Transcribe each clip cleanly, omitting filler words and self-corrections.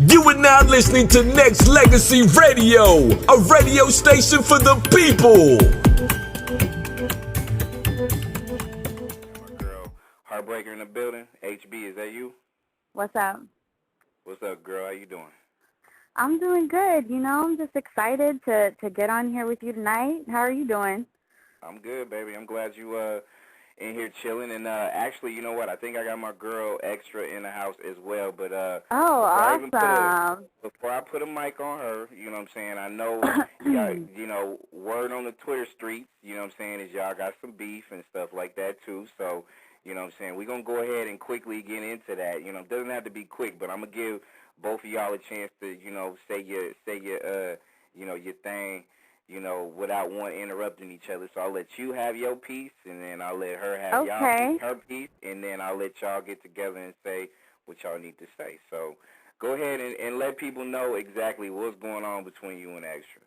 You are now listening to Nexxlegacy Radio, a radio station for the people. Girl, Heartbreaker in the building. HB, is that you? What's up? What's up, girl? How you doing? I'm doing good. I'm just excited to get on here with you tonight. How are you doing? I'm good, baby. I'm glad you in here chilling. And actually, you know what? I think I got my girl extra in the house as well. But Oh, awesome. before I put a mic on her, you know what I'm saying? I know y'all, word on the Twitter streets, you know what I'm saying, is y'all got some beef and stuff like that too. So, you know what I'm saying, we're going to go ahead and quickly get into that. It doesn't have to be quick, but I'm going to give both of y'all a chance to, say your thing, without one interrupting each other. So I'll let you have your piece, and then I'll let her have her piece, and then I'll let y'all get together and say what y'all need to say. So go ahead and let people know exactly what's going on between you and Extra.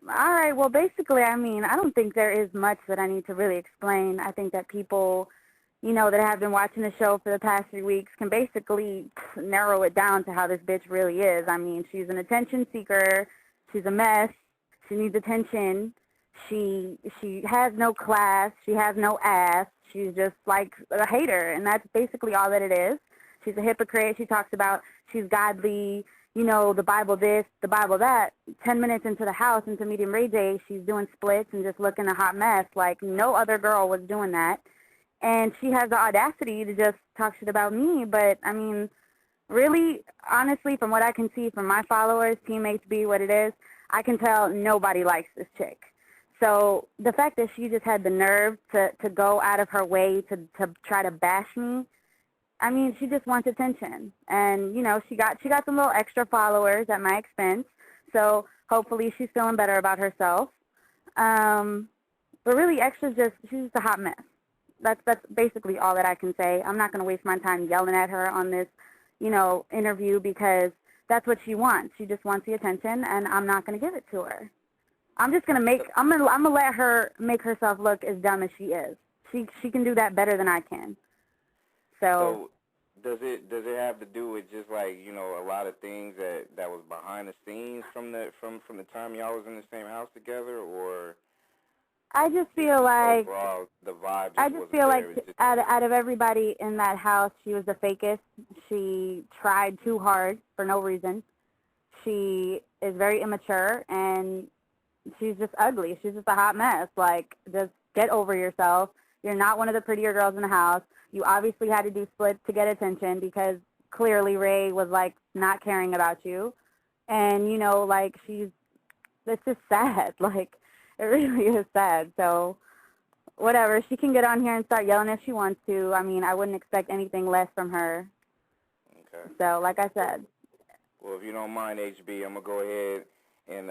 All right. Well, basically, I don't think there is much that I need to really explain. I think that people, that have been watching the show for the past 3 weeks can basically narrow it down to how this bitch really is. She's an attention seeker. She's a mess. She needs attention. She has no class. She has no ass. She's just like a hater, and that's basically all that it is. She's a hypocrite. She talks about she's godly, the Bible this, the Bible that. 10 minutes into the house, into Medium Ray J, she's doing splits and just looking a hot mess like no other girl was doing that. And she has the audacity to just talk shit about me. But, really, honestly, from what I can see from my followers, Team HB, what it is, I can tell nobody likes this chick. So the fact that she just had the nerve to go out of her way to try to bash me, she just wants attention. And, she got some little extra followers at my expense. So hopefully she's feeling better about herself. But really, she's just a hot mess. That's basically all that I can say. I'm not going to waste my time yelling at her on this, interview, because that's what she wants. She just wants the attention, and I'm not going to give it to her. I'm gonna let her make herself look as dumb as she is. She can do that better than I can. So does it have to do with just like, a lot of things that was behind the scenes from the time y'all was in the same house together, or I just feel like overall, the vibe out of everybody in that house, she was the fakest. She tried too hard for no reason. She is very immature, and she's just ugly. She's just a hot mess. Like, just get over yourself. You're not one of the prettier girls in the house. You obviously had to do splits to get attention because clearly Ray was, not caring about you. And, it's just sad. It really is sad. So, whatever. She can get on here and start yelling if she wants to. I wouldn't expect anything less from her. Okay. So, like I said. Well, if you don't mind, HB, I'm going to go ahead and,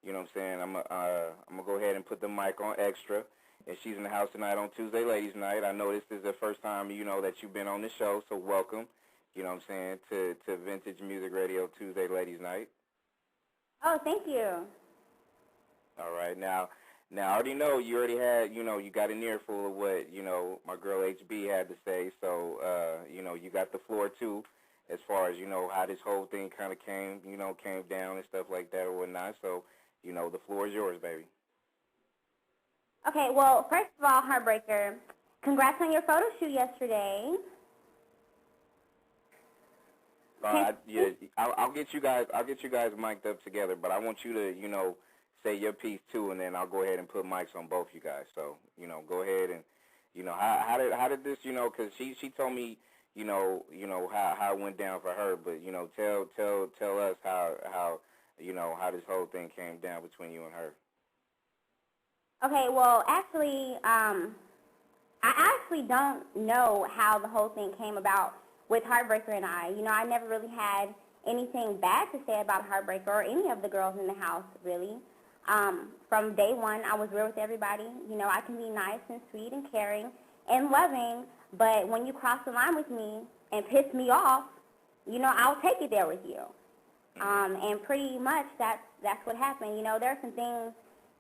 you know what I'm saying, I'm going to go ahead and put the mic on Extra. And she's in the house tonight on Tuesday Ladies Night. I know this is the first time, that you've been on the show, so welcome, you know what I'm saying, to Vintage Music Radio Tuesday Ladies Night. Oh, thank you. All right. Now I already know you already had, you got an earful of what, my girl HB had to say. So, you got the floor, too, as far as, how this whole thing kind of came down and stuff like that or whatnot. So, the floor is yours, baby. Okay, well, first of all, Heartbreaker, congrats on your photo shoot yesterday. I'll get you guys mic'd up together, but I want you to, say your piece too, and then I'll go ahead and put mics on both you guys. So, go ahead and, how did this, because she told me, how it went down for her, but tell us how this whole thing came down between you and her. Okay, well, actually, I actually don't know how the whole thing came about with Heartbreaker and I. I never really had anything bad to say about Heartbreaker or any of the girls in the house, really. From day one, I was real with everybody. I can be nice and sweet and caring and loving, but when you cross the line with me and piss me off, I'll take it there with you. And pretty much that's what happened. There are some things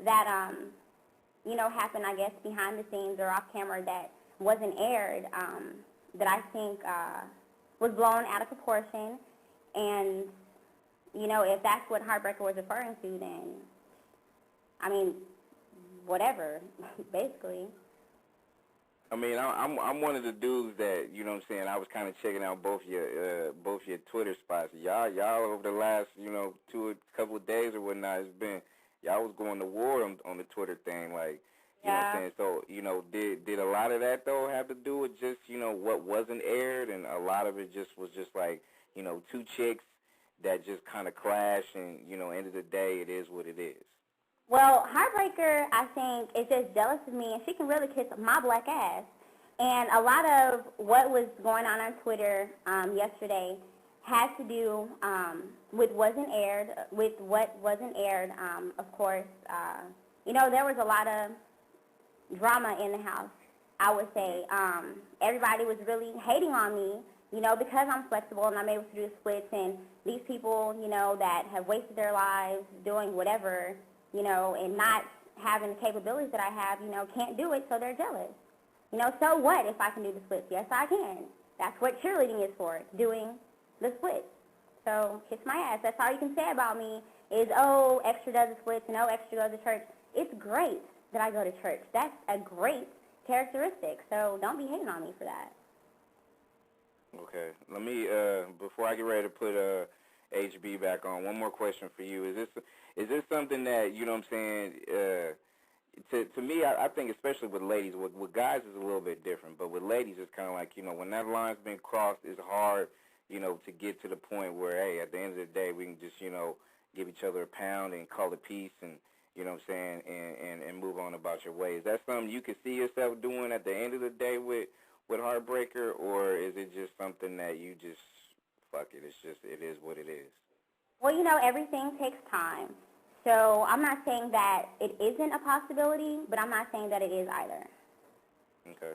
that, happen, I guess, behind the scenes or off camera that wasn't aired, that I think was blown out of proportion. And, you know, if that's what Heartbreaker was referring to, then, I mean, whatever, basically. I mean, I'm one of the dudes that, you know what I'm saying, I was kind of checking out both your Twitter spots. Y'all over the last, you know, couple of days or whatnot, it's been, y'all was going to war on the Twitter thing, like, you know what I'm saying? So, you know, did a lot of that, though, have to do with just, you know, what wasn't aired, and a lot of it just was just like, you know, two chicks that just kind of clash, and, you know, end of the day, it is what it is. Well, Heartbreaker, I think, is just jealous of me, and she can really kiss my black ass. And a lot of what was going on Twitter yesterday has to do with what wasn't aired. Of course, you know, there was a lot of drama in the house, I would say. Everybody was really hating on me, you know, because I'm flexible and I'm able to do splits, and these people, you know, that have wasted their lives doing whatever, you know, and not having the capabilities that I have, you know, can't do it, so they're jealous. You know, so what if I can do the splits? Yes, I can. That's what cheerleading is for, doing the splits. So kiss my ass. That's all you can say about me is, oh, Extra does the splits, and oh, Extra goes to church. It's great that I go to church. That's a great characteristic, so don't be hating on me for that. Okay. Let me, before I get ready to put HB back on, one more question for you. Is this something that, you know what I'm saying, to me, I think especially with ladies, with guys is a little bit different, but with ladies it's kind of like, you know, when that line's been crossed, it's hard, you know, to get to the point where, hey, at the end of the day, we can just, you know, give each other a pound and call it peace and, you know what I'm saying, and move on about your way. Is that something you could see yourself doing at the end of the day with Heartbreaker, or is it just something that you just, fuck it, it is what it is? Well, you know, everything takes time. So I'm not saying that it isn't a possibility, but I'm not saying that it is either. Okay.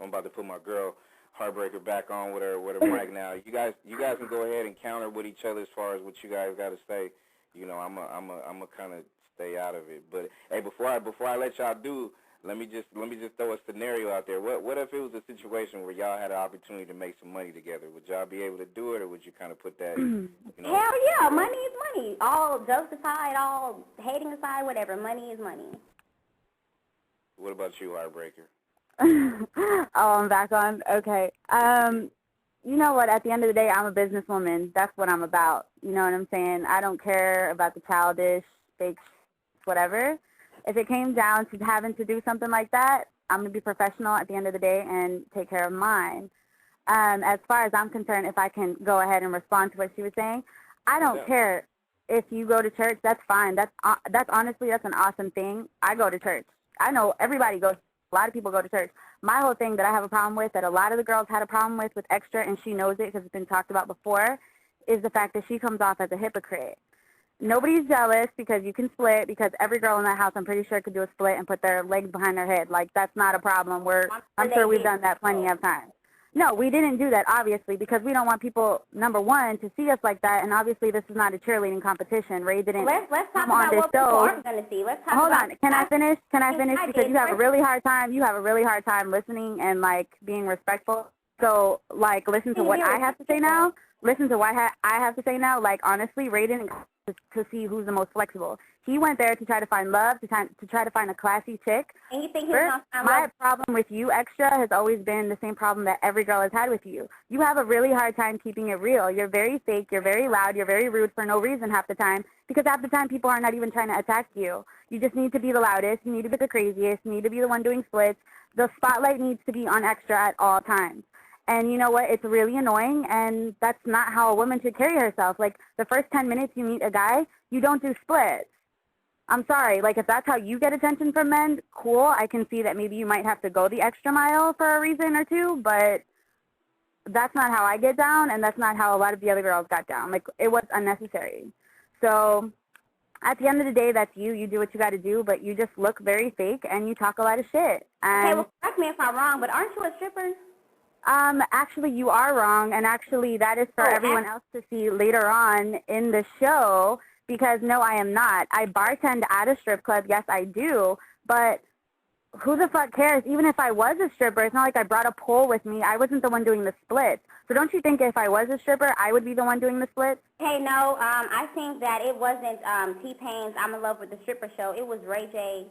I'm about to put my girl Heartbreaker back on with her mic now. You guys can go ahead and counter with each other as far as what you guys got to say. You know, I'm a kind of stay out of it. But hey, before I let y'all do, let me just throw a scenario out there. What if it was a situation where y'all had an opportunity to make some money together? Would y'all be able to do it, or would you kind of put that? You know, hell yeah, money is money. All jokes aside, all hating aside, whatever. Money is money. What about you, Heartbreaker? Oh, I'm back on. Okay. You know what? At the end of the day, I'm a businesswoman. That's what I'm about. You know what I'm saying? I don't care about the childish, fake, whatever. If it came down to having to do something like that, I'm going to be professional at the end of the day and take care of mine. As far as I'm concerned, if I can go ahead and respond to what she was saying, I don't care if you go to church. That's fine. That's honestly, that's an awesome thing. I go to church. I know everybody goes. A lot of people go to church. My whole thing that I have a problem with, that a lot of the girls had a problem with Extra, and she knows it because it's been talked about before, is the fact that she comes off as a hypocrite. Nobody's jealous because you can split, because every girl in that house, I'm pretty sure, could do a split and put their legs behind their head. Like, that's not a problem. I'm sure we've done that plenty of times. No, we didn't do that, obviously, because we don't want people, number one, to see us like that, and obviously this is not a cheerleading competition. Ray didn't Let's talk come about on this what people show. aren't going to see. Let's talk Hold about on. Can I finish? Because you have a really hard time listening and, like, being respectful. So, like, listen to what I have to say now. Listen to what I have to say now. Like, honestly, Ray didn't come to see who's the most flexible. He went there to try to find love, to try to find a classy chick. And you think he's not My problem with you, Extra, has always been the same problem that every girl has had with you. You have a really hard time keeping it real. You're very fake. You're very loud. You're very rude for no reason half the time, because half the time people are not even trying to attack you. You just need to be the loudest. You need to be the craziest. You need to be the one doing splits. The spotlight needs to be on Extra at all times. And you know what? It's really annoying, and that's not how a woman should carry herself. Like, the first 10 minutes you meet a guy, you don't do splits. I'm sorry. Like, if that's how you get attention from men, cool. I can see that maybe you might have to go the extra mile for a reason or two, but that's not how I get down, and that's not how a lot of the other girls got down. Like, it was unnecessary. So at the end of the day, that's you. You do what you got to do, but you just look very fake, and you talk a lot of shit. And okay, well, correct me if I'm wrong, but aren't you a stripper? Actually, you are wrong, and actually that is for everyone else to see later on in the show, because no, I am not. I bartend at a strip club, yes, I do, but Who the fuck cares? Even if I was a stripper, it's not like I brought a pole with me. I wasn't the one doing the splits. So don't you think if I was a stripper, I would be the one doing the splits? Hey, no, I think that it wasn't T-Pain's I'm in Love with the Stripper show. It was Ray J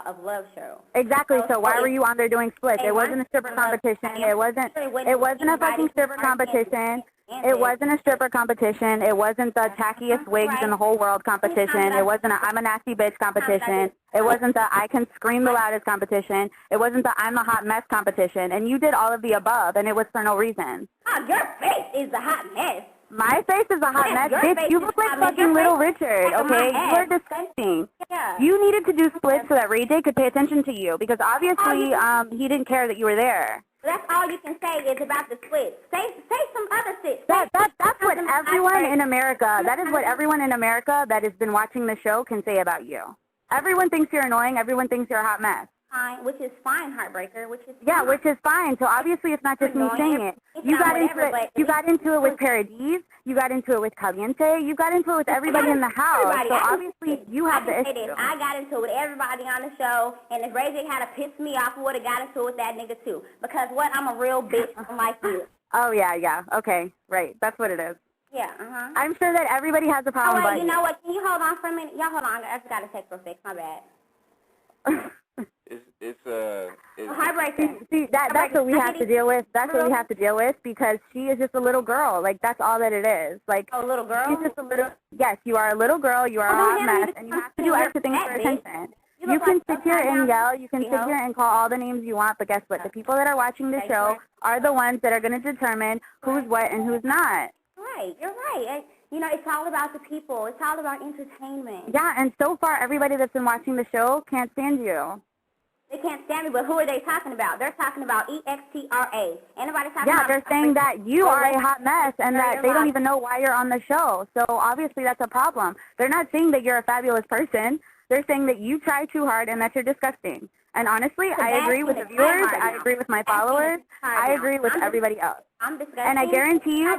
of Love show. Exactly. So why were you on there doing splits? It wasn't a stripper competition. It wasn't a fucking stripper competition. It wasn't a stripper competition. It wasn't the tackiest wigs in the whole world competition. It wasn't a I'm a nasty bitch competition. It wasn't the I can scream the loudest competition. It wasn't the I'm a hot mess competition. And you did all of the above, and it was for no reason. Oh, your face is a hot mess. My face is a hot mess, bitch. You look like fucking Little Richard, okay? You are disgusting. Yeah. You needed to do splits so that Ray J could pay attention to you, because obviously he didn't care that you were there. That's all you can say is about the splits. Say some other shit. That's what everyone in America, that is what everyone in America that has been watching the show can say about you. Everyone thinks you're annoying. Everyone thinks you're a hot mess. Fine, which is fine, Heartbreaker, which is Yeah, fine. which is fine. So obviously it's not just me saying it. You got into it with Paradis. You got into it with Caliente. You got into it with everybody in the house. So obviously you have the issue. I got into it with everybody on the show, and if Ray J had to piss me off, I would have got into it with that nigga too. Because what? I'm a real bitch. I'm like you. Oh, yeah. Okay, right. That's what it is. Yeah, I'm sure that everybody has a problem. Oh, wait, you know what? Can you hold on for a minute? Y'all hold on. I just got to take for a fix. My bad. Heartbreaker. See, that's what we have to deal with. That's what we have to deal with, because she is just a little girl. Like, that's all that it is. Like, a little girl? She's just a little, yes, you are a little girl, you are a hot mess, and you have to do extra things for attention. You can sit here and yell, you can sit here and call all the names you want, but guess what? The people that are watching the show are the ones that are going to determine who's what and who's not. Right, you're right. You know, it's all about the people. It's all about entertainment. Yeah, and so far, everybody that's been watching the show can't stand you. They can't stand me, but who are they talking about? They're talking about EXTRA. Anybody talking about... Yeah, they're saying that you are a hot mess and that they don't even know why you're on the show. So obviously that's a problem. They're not saying that you're a fabulous person. They're saying that you try too hard and that you're disgusting. And honestly, I agree with the viewers. I agree with my followers. I agree with everybody else. I'm disgusting. And I guarantee you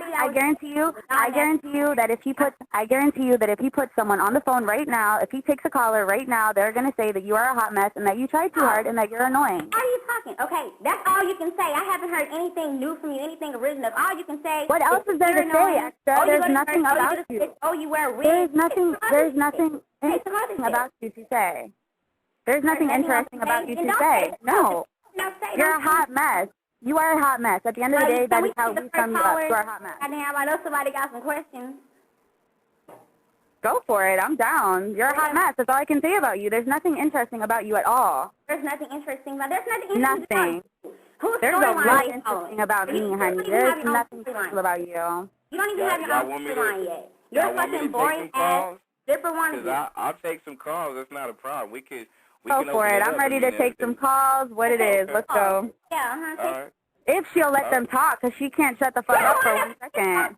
that if he puts someone on the phone right now, if he takes a caller right now, they're going to say that you are a hot mess and that you tried too hard and that you're annoying. How are you talking? Okay, that's all you can say. I haven't heard anything new from you, anything original. All you can say. What else is there to say, Extra? There's nothing about you. Oh, you wear wigs. There's nothing interesting about you to say. There's nothing interesting about you to say. No. You're a hot mess. You are a hot mess. At the end of the day, that is how we sum you up. You are a hot mess. Goddamn, I know somebody got some questions. Go for it. I'm down. You're a hot mess. That's all I can say about you. There's nothing interesting about you at all. There's nothing interesting about Nothing. There's a lot interesting about me, honey. There's nothing special about you. You don't even have your own storyline yet. You're fucking boring ass. Zipper wannabe. I'll take some calls. That's not a problem. We can go for it. I'm ready to take some calls. What it is. Let's go. Yeah, All right. If she'll let them talk, because she can't shut the fuck up for 1 second.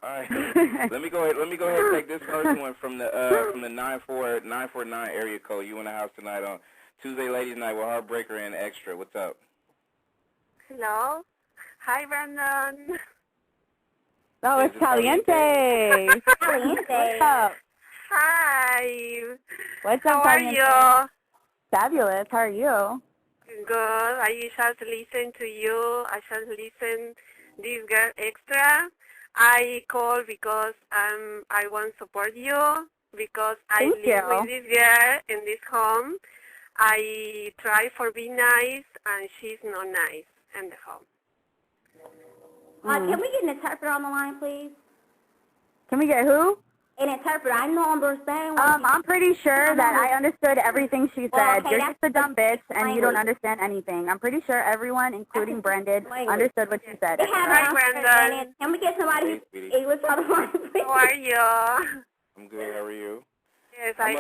All right. Let me go ahead and take this first one from the 949 area code. You in the house tonight on Tuesday Ladies Night with Heartbreaker and Extra. What's up? Hello. Hi, Brandon. Oh, it's Caliente. Caliente. What's up? Hi. What's up, How are Caliente? you? Fabulous. How are you? Good. I just listen to you. I just listen this girl Extra. I call because I want to support you because I live with this girl in this home. I try for be nice and she's not nice in the home. Can we get an interpreter on the line, please? Can we get who? An interpreter. I know I'm understanding. I'm pretty sure that I understood everything she said. Okay, You're just a dumb bitch, and you don't understand anything. I'm pretty sure everyone, including Branded, understood what she said. Hi, Brandon. Can we get somebody who's English on the line, please? How are you? I'm good. How are you? Yes, I'm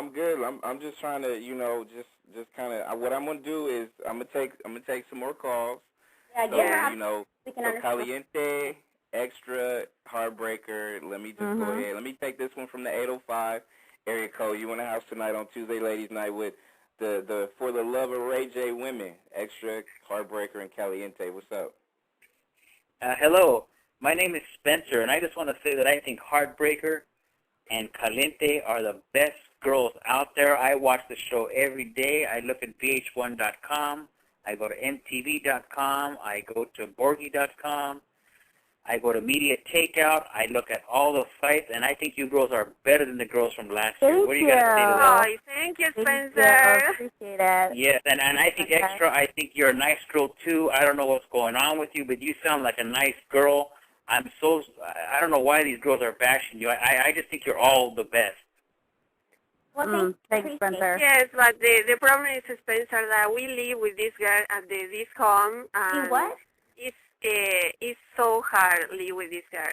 good. I'm just trying to, just kind of. What I'm gonna do is I'm gonna take some more calls. So, so Caliente, Extra, Heartbreaker. Let me just go ahead. Let me take this one from the 805 area code. You in the house tonight on Tuesday Ladies Night with the For the Love of Ray J women, Extra, Heartbreaker, and Caliente. What's up? Hello. My name is Spencer, and I just want to say that I think Heartbreaker and Caliente are the best girls out there. I watch the show every day. I look at VH1.com. I go to MTV.com. I go to Borgie.com. I go to Media Takeout. I look at all the fights, and I think you girls are better than the girls from last year. What do you got to say to that? Oh, thank you, Spencer. Thank you. Appreciate it. Yes, and I think Extra, I think you're a nice girl, too. I don't know what's going on with you, but you sound like a nice girl. I don't know why these girls are bashing you. I just think you're all the best. Well, Thanks, Spencer. Yes, but the problem is, Spencer, that we live with this girl at this home. And what? It's so hard to live with this girl.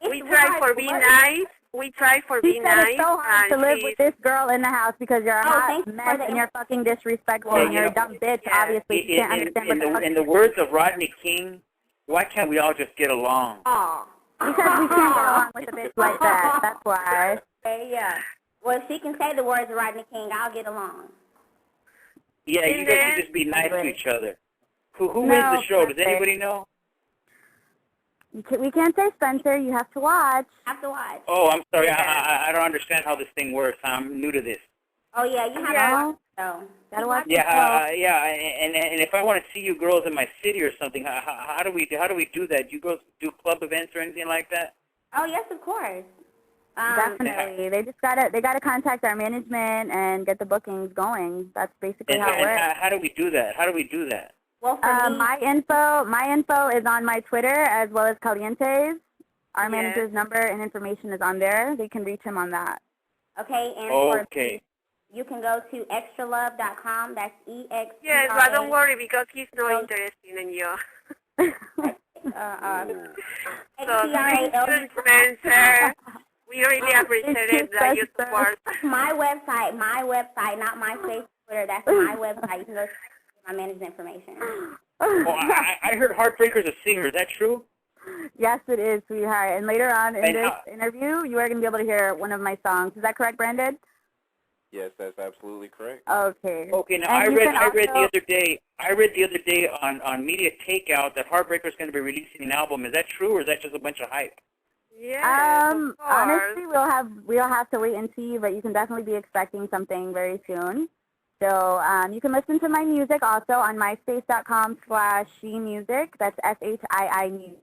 We It's try hard. for being nice. We try for She being said nice. it's so hard to and live with this girl in the house because you're a hot thank you mess for the and you're fucking disrespectful Yeah, and you're a dumb bitch, yeah. obviously. You can't understand what the fuck. In the words of Rodney King, why can't we all just get along? Aw. Because we can't get along with a bitch like that. That's why. Okay, yeah. Well, if she can say the words of Rodney King, I'll get along. Yeah, you guys should just be nice to each other. Who wins the show? Does anybody know? We can't say Spencer. You have to watch. Have to watch. Oh, I'm sorry. I don't understand how this thing works. I'm new to this. Oh, yeah, you have to watch. So. Gotta watch the show. Yeah, and if I want to see you girls in my city or something, how do we do that? Do you girls do club events or anything like that? Oh, yes, of course. Definitely. They gotta contact our management and get the bookings going. That's basically how it works. How do we do that? Well, for me, my info is on my Twitter as well as Caliente's. Our manager's number and information is on there. They can reach him on that. okay, and Okay. you can go to extralove.com. That's EX. Yes, but don't worry because he's not interested in you. So, Spencer, we really appreciate that you support. My website, not my Facebook, Twitter. That's my website. You can go to my manager's information. Oh, I heard Heartbreaker's a singer. Is that true? Yes, it is, sweetheart. And later on in And this interview, you are going to be able to hear one of my songs. Is that correct, Brandon? Yes, that's absolutely correct. Okay. Okay. Now And I you read can the other day on Media Takeout that Heartbreaker's going to be releasing an album. Is that true, or is that just a bunch of hype? Yes, of course. Honestly, we'll have to wait and see, but you can definitely be expecting something very soon. So you can listen to my music also on myspace.com/shemusic. That's SHII music.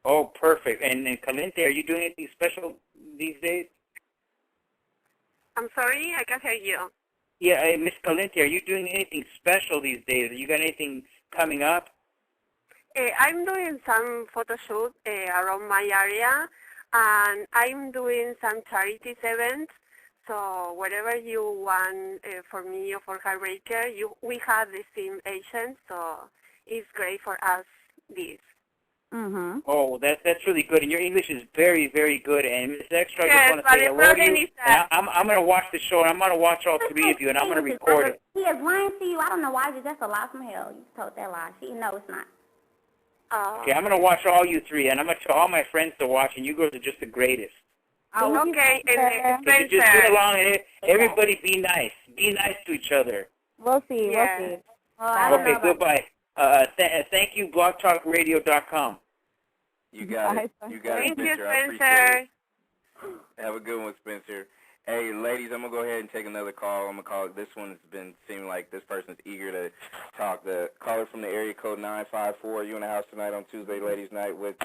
Oh, perfect. And Caliente, are you doing anything special these days? I'm sorry, I can't hear you. Yeah, Miss Caliente, are you doing anything special these days? You got anything coming up? I'm doing some photo shoot around my area, and I'm doing some charities events. So whatever you want for me or for Heartbreaker, we have the same agent, so it's great for us, this. Mm-hmm. Oh, that's really good. And your English is very, very good. And Miss Extra, I Yes, just want to but say the hello to problem you. is that And I'm going to watch the show, and I'm going to watch all three of you, and I'm going to record it. He is lying to you. I don't know why. That's a lie from hell. You told that lie. She knows it's not. Okay, I'm going to watch all you three, and I'm going to tell all my friends to watch, and you girls are just the greatest. Oh, okay. And So you just get along, and everybody be nice. Be nice to each other. We'll see. Yeah. We'll see. Well, I don't Okay, know goodbye. Thank you, blogtalkradio.com. You got it. You got it, Thank you, Spencer. I appreciate Spencer. it. Have a good one, Spencer. Hey, ladies, I'm going to go ahead and take another call. I'm going to call it. This one's been seeming like this person's eager to talk. The caller from the area code 954. You in the house tonight on Tuesday ladies' night with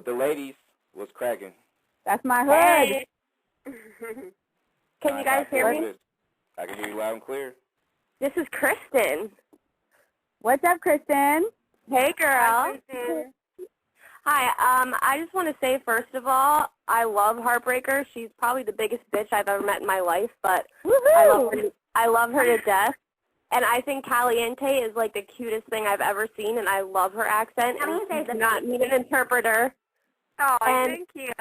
the ladies. What's cracking? That's my hood. Can you guys hear me? I can hear you loud and clear. This is Kristen. What's up, Kristen? Hey, girl. Kristen. Hi. I just want to say, first of all, I love Heartbreaker. She's probably the biggest bitch I've ever met in my life, but I love her to death. And I think Caliente is like the cutest thing I've ever seen, and I love her accent. And I do not need an interpreter. Oh, And- thank you.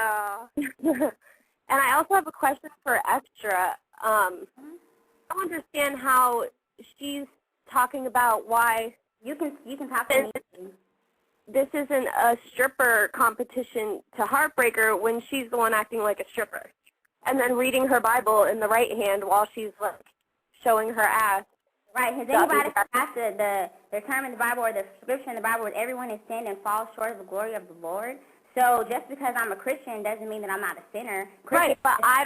And I also have a question for Extra. I don't understand how she's talking about why You can talk to me. this isn't a stripper competition to Heartbreaker when she's the one acting like a stripper. And then reading her Bible in the right hand while she's like showing her ass. Right. Has anybody asked the term in the Bible or the scripture in the Bible where everyone is sinned and falls short of the glory of the Lord? So just because I'm a Christian doesn't mean that I'm not a sinner. Right, but I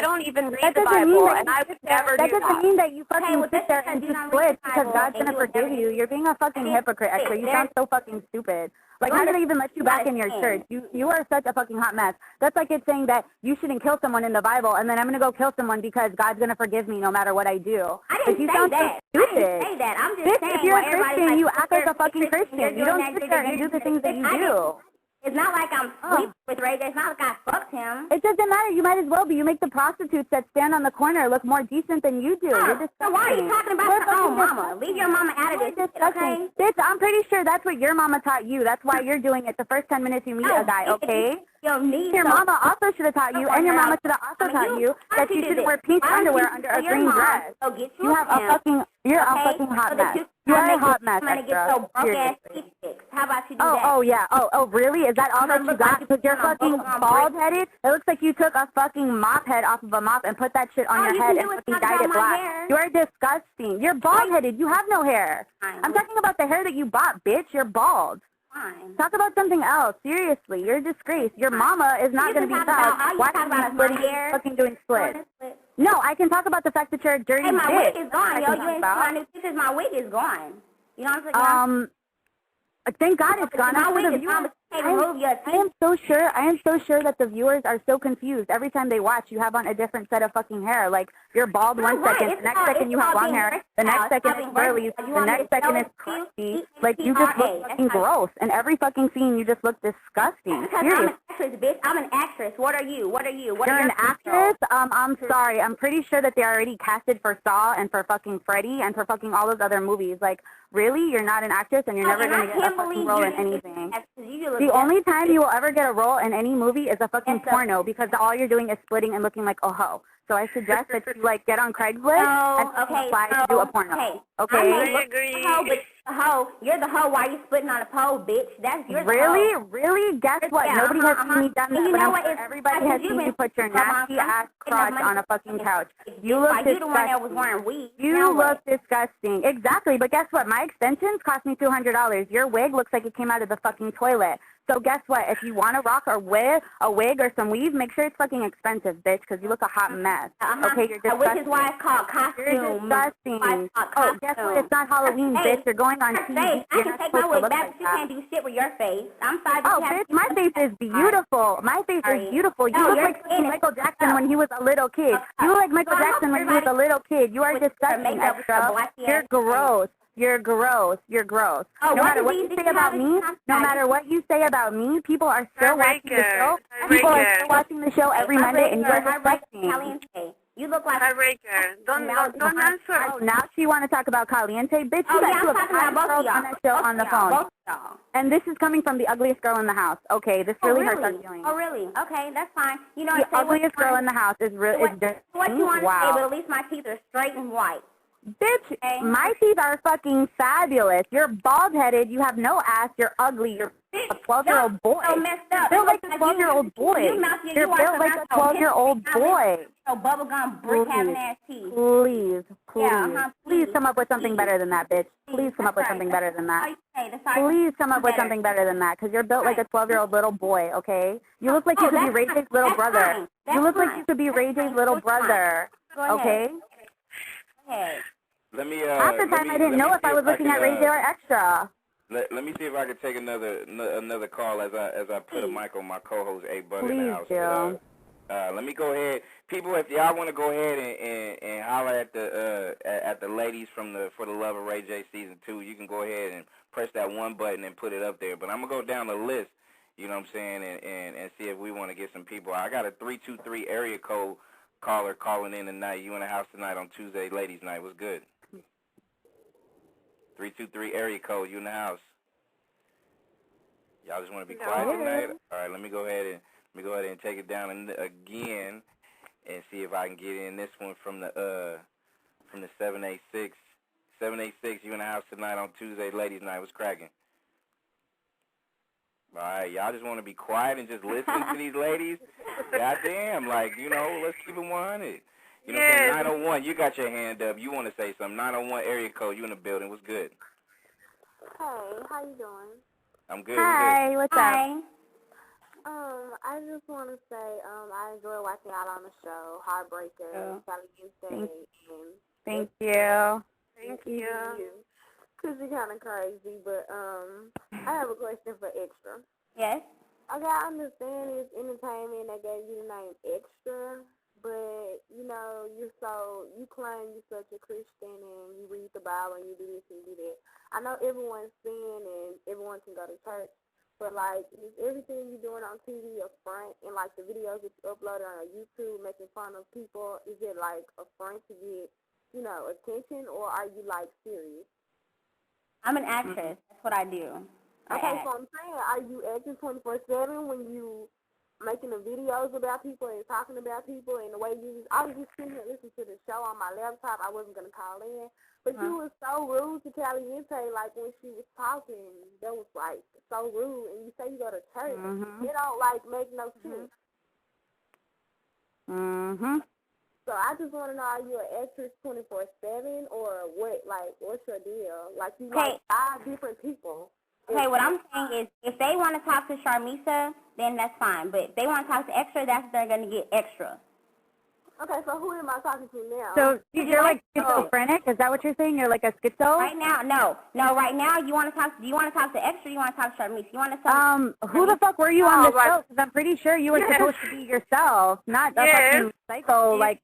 don't even read That the doesn't mean Bible, that and I would never that do that. doesn't mean that you fucking well, sit there and do splits because God's going to forgive you. You're being a fucking hypocrite, actually. You sound so fucking stupid. Like, how did they even let you back in your church? You are such a fucking hot mess. That's like it's saying that you shouldn't kill someone in the Bible, and then I'm going to go kill someone because God's going to forgive me no matter what I do. I didn't say that. So I didn't say that. I'm just saying if you're a everybody's Christian, like, you act like a fucking Christian, Christian. You don't sit there and do the things that you do. It's not like I'm sleeping with Ray J. It's not like I fucked him. It doesn't matter. You might as well be. You make the prostitutes that stand on the corner look more decent than you do. You're disgusting. So why are you talking about your own mama? Leave your mama out of this shit, okay? Bitch, I'm pretty sure that's what your mama taught you. That's why you're doing it the first 10 minutes you meet a guy, okay? Your mama also should have taught you, and your mama should have also taught you that you shouldn't wear pink underwear under a green dress. You have a fucking, you're a fucking hot mess. You are a hot mess, extra. How about you do that? Oh, yeah. Oh, really? Is that all that you got? Because you're fucking bald-headed? It looks like you took a fucking mop head off of a mop and put that shit on your head and fucking dyed it black. You are disgusting. You're bald-headed. You have no hair. I'm talking about the hair that you bought, bitch. You're bald. Fine. Talk about something else. Seriously, you're a disgrace. Your mama is not going to be proud. Why are you fucking doing splits? No, I can talk about the fact that you're a dirty bitch. Hey, my wig is gone, yo. You ain't my new pictures. My wig is gone. You know what I'm saying? Thank God it's gone. My wig is gone. I am so sure that the viewers are so confused. Every time they watch, you have on a different set of fucking hair. Like, you're bald one second, the next second you have long hair, the next second it's curly, the next second it's crusty. Like, you just look fucking gross. And every fucking scene, you just look disgusting. Seriously. I'm an actress, bitch. I'm an actress. What are you? You're an actress? I'm sorry. I'm pretty sure that they already casted for Saw and for fucking Freddy and for fucking all those other movies. Like, really? You're not an actress and you're never going to get a fucking role in anything. The only time you will ever get a role in any movie is a fucking porno because all you're doing is splitting and looking like a hoe. So I suggest that you, like, get on Craigslist and apply to do a porno. Okay? I agree. You're the hoe. Why are you splitting on a pole, bitch? You're the Really? hoe. Really? Guess what? Nobody has seen me done that, You but know I'm sure everybody has seen you put your nasty-ass crotch on a fucking couch. You look disgusting. You the one that was wearing weed. You look disgusting. Exactly, but guess what? My extensions cost me $200. Your wig looks like it came out of the fucking toilet. So guess what? If you want to rock a wig or some weave, make sure it's fucking expensive, bitch, because you look a hot mess. Okay, you're disgusting. Which is why it's called costume. You're disgusting. Oh, guess what? It's not Halloween, bitch. You're going on TV. I can take my wig back, but you can't do shit with your face. I'm sorry. Oh, bitch, my face is beautiful. My face is beautiful. You look like Michael Jackson when he was a little kid. You look like Michael Jackson when he was a little kid. You are disgusting, extra. You're gross. You're gross. You're gross. No matter what you say about me, people are still watching the show. People are still watching the show every Monday, and you're disgusting. You look like Heartbreaker. Don't answer. Oh, now she want to talk about Caliente. Bitch, you got two of the hottest girls on that show on the phone. And this is coming from the ugliest girl in the house. Okay, this really hurts our feelings. Oh, really? Okay, that's fine. You know, the ugliest girl in the house is really what you want to say, but at least my teeth are straight and white. Bitch, my teeth are fucking fabulous. You're bald-headed. You have no ass. You're ugly. You're a 12-year-old boy. So messed up. You're built like a 12-year-old boy. You're built like a 12-year-old boy. So bubblegum brick having ass teeth. Please come up with something better than that, bitch. Please come up with something better than that. Please come up with something better than that, because you're built like a 12-year-old little boy, okay? You look like you could be Ray J's little brother. You look like you could be Ray J's little brother, okay? Let me. Half the time I didn't know if I was looking at Ray J or Extra. Let me see if I can take another call as I put a mic on my co-host A Butter in the house. Please do. Let me go ahead, people. If y'all want to go ahead and holler at the ladies from the For the Love of Ray J season 2, you can go ahead and press that one button and put it up there. But I'm gonna go down the list. You know what I'm saying, and see if we want to get some people. I got a 323 area code caller calling in tonight. You in the house tonight on Tuesday, ladies' night. What's good? 323 area code. You in the house? Y'all just want to be quiet tonight? All right. Let me go ahead and take it down again and see if I can get in this one from the 786. 786. You in the house tonight on Tuesday, ladies' night. What's cracking? All right, y'all just want to be quiet and just listen to these ladies? Goddamn, like, you know, let's keep it 100. You know, 901, you got your hand up. You want to say something. 901 area code, you in the building. What's good? Hey, how you doing? I'm good. Hi, what's up? I just want to say, I enjoy watching y'all on the show, Heartbreaker, Caliente, and Thank you. Thank you. Because you're kind of crazy, but I have a question for Extra. Yes. Okay, I understand it's entertainment. They gave you the name Extra, but you know you claim you're such a Christian and you read the Bible and you do this and you do that. I know everyone's sin and everyone can go to church, but like is everything you're doing on TV a front, and like the videos that you upload on YouTube making fun of people, is it like a front to get attention, or are you like serious? I'm an actress. That's what I do. Okay, so I'm saying, are you acting 24/7 when you making the videos about people and talking about people and the way you? I was just sitting here listening to the show on my laptop. I wasn't gonna call in, but you was so rude to Caliente. Like when she was talking, that was like so rude. And you say you go to church, it don't like make no sense. So I just want to know, are you an actress 24/7 or what? Like, what's your deal? Like you like 5 different people. Okay, what I'm saying is, if they want to talk to Sharmisa, then that's fine. But if they want to talk to Extra, that's they're going to get Extra. Okay, so who am I talking to now? So you're like schizophrenic? Is that what you're saying? You're like a schizo? Right now, no. Right now, do you want to talk to Extra or you want to talk to Sharmisa? You want to talk who the fuck were you on the show? Because I'm pretty sure you were supposed to be yourself, not a fucking psycho, like,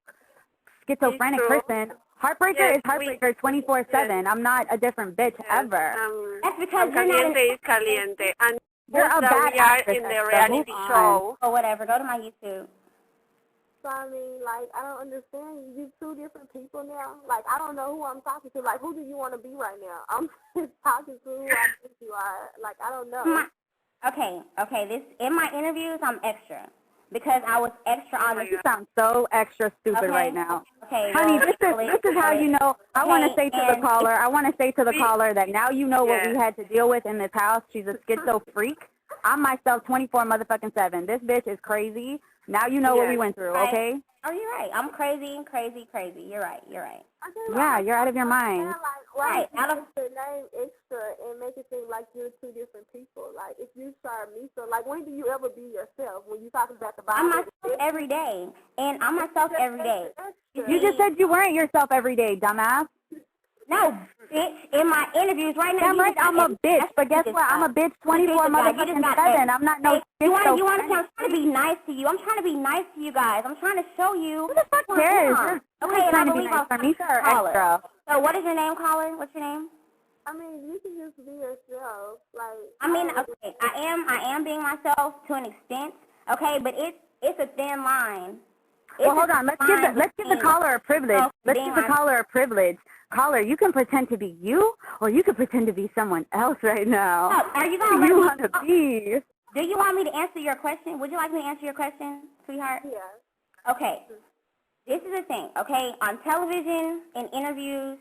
schizophrenic person. Heartbreaker is Heartbreaker 24/7. I'm not a different bitch ever. That's because Caliente is Caliente. And you're a bad we are actress, in the reality show. Or whatever. Go to my YouTube. So, I mean, like, I don't understand. You 2 different people now. Like, I don't know who I'm talking to. Like, who do you want to be right now? I'm just talking to who I think you are. Like, I don't know. Okay. This in my interviews, I'm Extra. Because I was extra on the... You sound so extra stupid right now. Okay, honey, this is how you know. I want to say to the caller, that now you know what we had to deal with in this house. She's a schizo freak. I'm myself 24/7. This bitch is crazy. Now you know what we went through, okay? Oh, you're right. I'm crazy. You're right. Yeah, you're out of your mind. Why the name Extra and make it seem like you're 2 different people? Like, if you Sharmisa, like, when do you ever be yourself? When you talk about the Bible? I'm myself every day. And I'm myself every day. You just said you weren't yourself every day, dumbass. No, bitch. In my interviews right now, I'm a bitch, but guess what? I'm a bitch 24/7. I'm not no you want to I'm trying to be nice to you. I'm trying to be nice to you guys. I'm trying to show you. Who the fuck cares? Okay, and trying to be nice for me or Extra. So what is your name, caller? What's your name? I mean, you can just be yourself. Like, I mean, okay, I am being myself to an extent. Okay, but it's a thin line. Well, hold on. Let's give the caller a privilege. Let's give the caller a privilege. Caller, you can pretend to be you, or you can pretend to be someone else right now. Oh, are you going to want to be? Do you want me to answer your question? Would you like me to answer your question, sweetheart? Yeah. Okay. This is the thing, okay? On television, in interviews,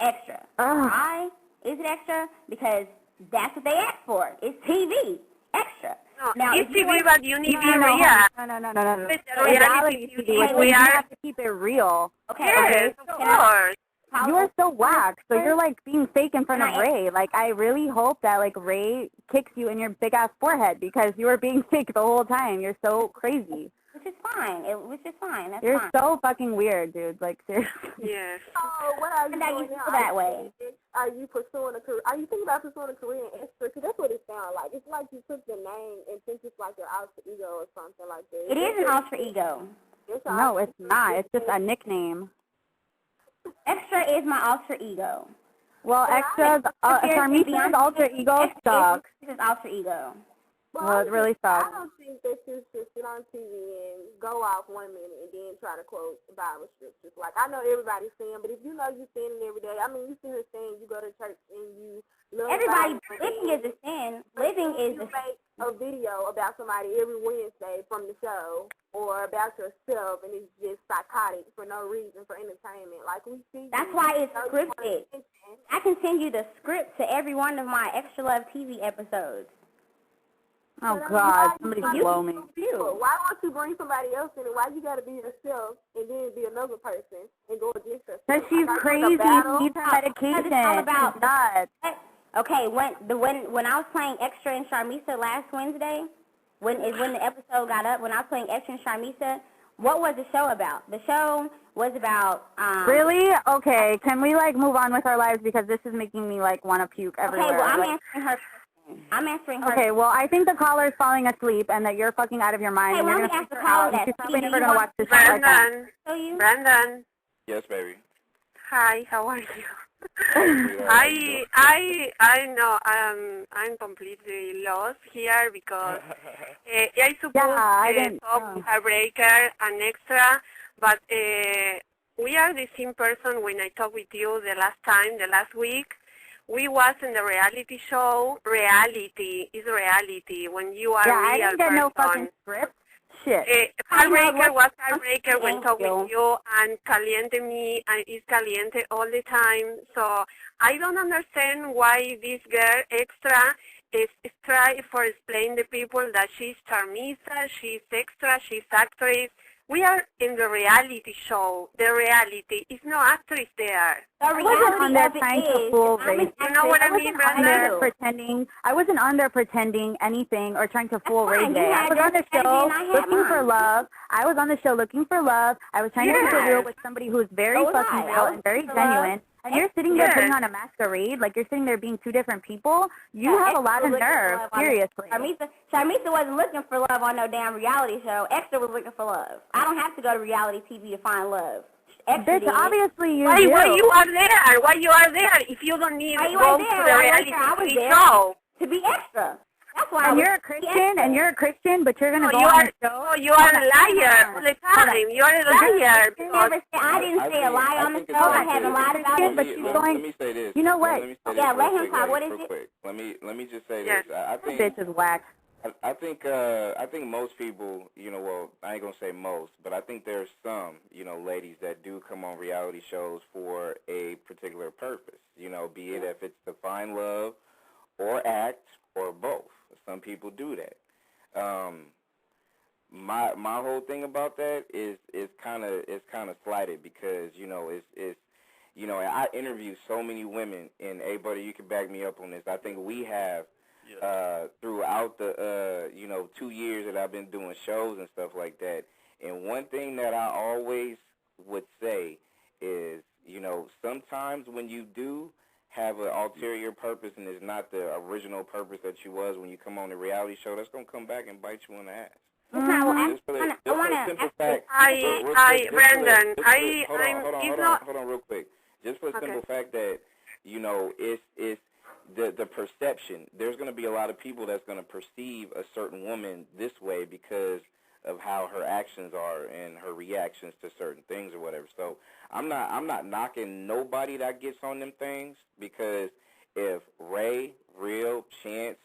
Extra. Why is it Extra? Because that's what they ask for. It's TV. Extra. Now, it's TV, but you need to be real. No. Reality TV. We have to keep it real. Okay. Yes, of course. You're so whack. So you're like being fake in front of Ray. Like, I really hope that like Ray kicks you in your big ass forehead because you were being fake the whole time. You're so crazy. Which is fine. That's fine. You're so fucking weird, dude. Like, seriously. Yes. Oh, what are you doing now? That way. Are you pursuing a career? Are you thinking about pursuing a career in Extra? Because that's what it sounds like. It's like you took the name and think it's like your alter ego or something like that. It is an alter ego. No, it's not. It's just a nickname. Extra is my alter ego. Well, Extra's, Sharmisa's alter ego sucks. This is alter ego. Well, it really sucks. I don't think that you should sit on TV and go off 1 minute and then try to quote Bible scriptures. Like, I know everybody's saying, but if you know you're sinning every day, I mean, you sit here saying you go to church and you love everybody, God, living is a sin. Living is a sin. You make a video about somebody every Wednesday from the show or about yourself, and it's just psychotic for no reason, for entertainment. Like, we see. That's why it's scripted. I can send you the script to every one of my Extra Love TV episodes. Oh, God, somebody blow me. Why don't you bring somebody else in it? Why you got to be yourself and then be another person and go against yourself? Because she's crazy. She needs her medication. It's all about nuts. Okay, when I was playing Extra in Sharmisa last Wednesday, when the episode got up, when I was playing Extra and Sharmisa, what was the show about? The show was about... Really? Okay, can we, like, move on with our lives because this is making me, like, want to puke everywhere. Okay, well, I'm answering her. Okay, well, I think the caller is falling asleep and that you're fucking out of your mind. Hey, And why you're don't going we to ask freak the her caller out. And that? she's probably Do never you going to watch want- this show like that. Brandon, So you? Brandon, Yes, baby. hi, how are you? I know I'm completely lost here because I suppose I didn't top know. Heartbreaker and Extra, but we are the same person when I talked with you the last week. We was in the reality show. Reality is reality when you are Yeah, a I real didn't get person. no fucking script. Shit. Heartbreaker was Heartbreaker when talk with you, and Caliente me and is Caliente all the time. So I don't understand why this girl Extra is trying for explain the people that she's Charmisa, she's Extra, she's actress. We are in the reality show. The reality is no actress there. I wasn't on there trying to fool Ray. You know what I mean, Brenda? I wasn't on there pretending anything or trying to fool Ray fine. J. You I had was your on the strategy show and I had looking for mine. love. I was on the show looking for love. I was trying to keep it real with somebody who's very So was fucking I. real I was and very looking for love. genuine. And you're sitting there putting on a masquerade, like you're sitting there being two different people. You have a lot of nerve, seriously. Sharmisa wasn't looking for love on no damn reality show. Extra was looking for love. I don't have to go to reality TV to find love. Extra Bitch, did. obviously you Why do. you are there? Why you are there if you don't need Why to you go are to there? the Why you reality are there? I was TV there. show? To be extra. That's why And I was you're a Christian, but you're going to go you on are, the show. no, you are a liar all the time. You are a liar. I didn't say a lie on the show. I haven't lied about it. But she's Let going, me say this. you know what? Let me say Yeah, this let real him quick, talk. What ladies, is real it? quick. Let me just say Yes. this. I this think bitch is whack. I think most people, well, I ain't gonna say most, but I think there's some, ladies that do come on reality shows for a particular purpose, be it if it's to find love or act or both. Some people do that. My whole thing about that is kind of slighted because I interview so many women, and hey, buddy, you can back me up on this. I think we have throughout the 2 years that I've been doing shows and stuff like that. And one thing that I always would say is, sometimes when you do have an ulterior purpose and it's not the original purpose that you was when you come on the reality show, that's gonna come back and bite you in the ass. Brandon, hold on real quick. Just for the simple fact that, it's the perception. There's going to be a lot of people that's going to perceive a certain woman this way because of how her actions are and her reactions to certain things or whatever. So I'm not knocking nobody that gets on them things, because if Ray, Real, Chance,